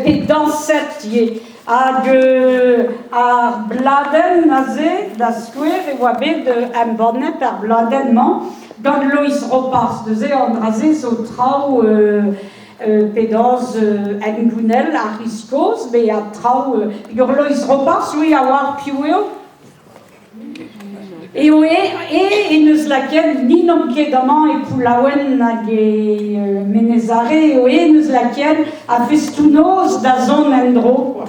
pe danset ie. Ar bladen a ze da skouer e oa bet am bonnet ar bladenman gant Lois Ropars. Ze an raze zo trao pedaz en gounel ar riskoz, be a trao ur Lois Ropars oui a war pioueo. Et neus laket ni nom ket amañ e poulaouen hag e menezare, neus laket a festounoz da zon endro, quoi.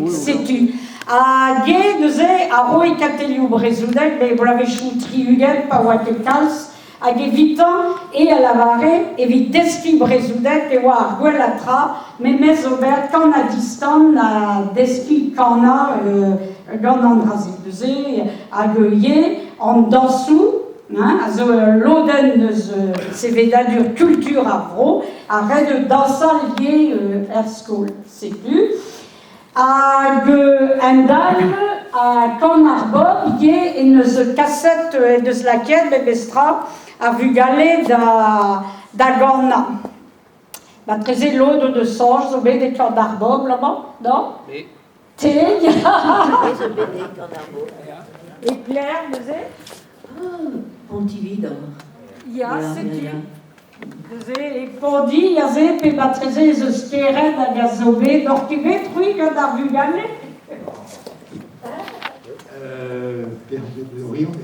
Setu. Hag neuze a roi katelioù brezoudek, be blavechou triuget pa oa ket kalz, hag evitan a lavare, evit deski brezoudek e oa ar gwell a tra, memez ober kan a distan a deski kana gant an raze. Neuze hag an dansou, a zo loden eus sevedadur kultur a vro, a red dansal er skol, setu. Hag endal a kan ar bob en eus kaset eus laket bebestra a vugale da gana. Ba treze lod de sanj zo bet e kan ar bob là-bas, non? Teg. Et Claire, neuze? Pontivid. Ya, setu. Neuze, e pondi, ya ze, pe ba treze eus skeren hag a zo bet, d'or ket bet rui gant ar vugale? Lorient,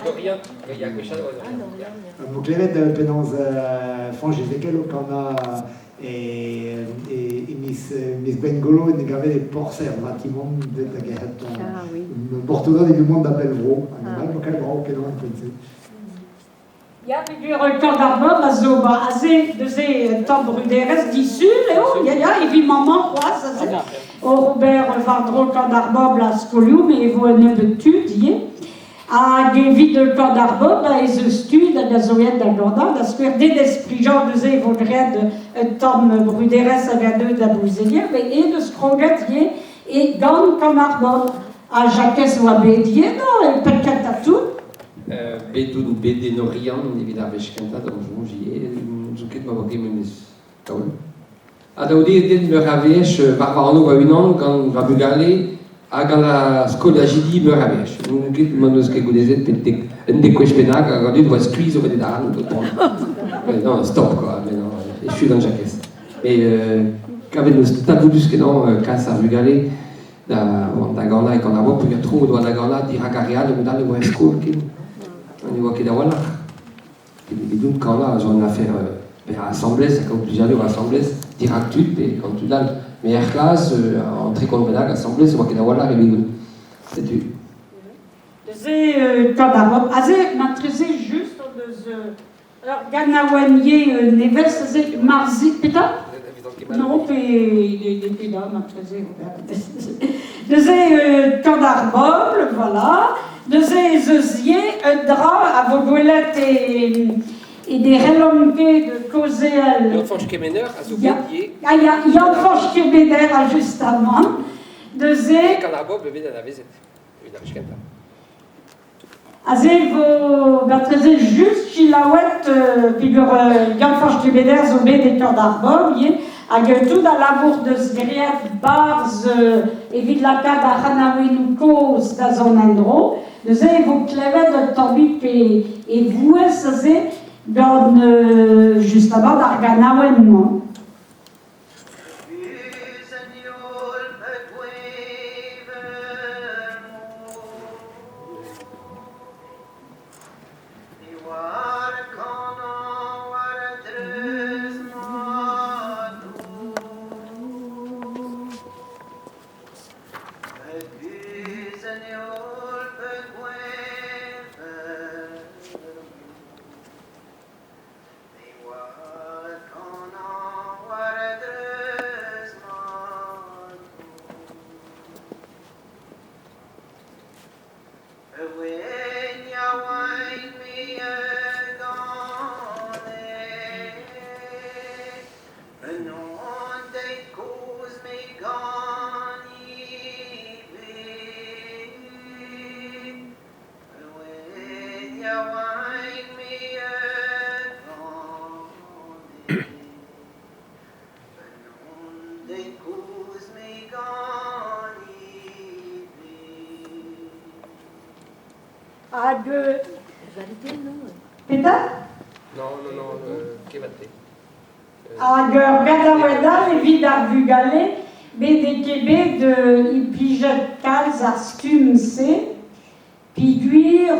Lorient, il y a quelque chose. Mon clévet penans frange ezekel o kana e mis Bengolo ne gavet e porser bâtiment de ta guerre ton portugais du monde d'appel vro animal local vro que non pensé. Ya figur kan ar bob a zo ba aze neuze tamm bruderez disul ya evi maman c'hoaz a ze o Robert vardro kan ar bob la skolioù me evo en eus tud ie hag evit kan ar bob a ez eus tud hag a zoet da ganda da skouer dedes prijan neuze evo gred tamm bruderez hag a deud da bouzelier me eus kroget ie e gant kan ar bob a jakez oa bet ie no pelket a tout. Betud ou bede Lorient, evit ar vechkenta da jonj ie, zouket ma boke memes taol. Ha daoudi den meur a vech war anno va unan gant va bugale hag gant la skol a jidi meur a vech. Ket man eus ket goudezet pet un dekwech pennak hag an dud oa skuiz o bet da an. Non, stop quoi, mais non, e chut gant jakez. Mais kavet eus taboudus ket an kas ar bugale da gana e gant ar bob puget tro doa da gana dirak ar real da le oa skol ket. On y voit qu'il y a voilà. Et donc quand là, j'en ai affaire à assembler, c'est comme plusieurs jours assembler, direct et quand tu l'as, meilleure classe, entrée contre la assemblée, c'est moi qui la voilà, et bien, c'est tu. Ze tabarop, aze matreze just deus ganaouanier neves, ze marzi, peta? Non, pe da matreze. Ze tandarbol, voilà. Neuze zeuzie dra a vo gwelet e de relompe de kozel. Yon fanch kemener a zo bedie. Yon fanch kemener a justement. Neuze... Kan ar bob bet an a vezet. Evit ar vechkenta. Aze vo batreze just chilaouet figur yon fanch kemener zo bet e kan ar bob, hag tout a labour deus grief barz evit lakad a c'hanaouenou koz da zon endro. Neuze evo klevet ur tammik e vouez a ze gant just abad ar ganaouenn. What can I Hag... Valide, non? Peta? Non, che va te? Hag gadaouedal evit ar vugale, bet e kebet i plijet kalz ar stum se, piguir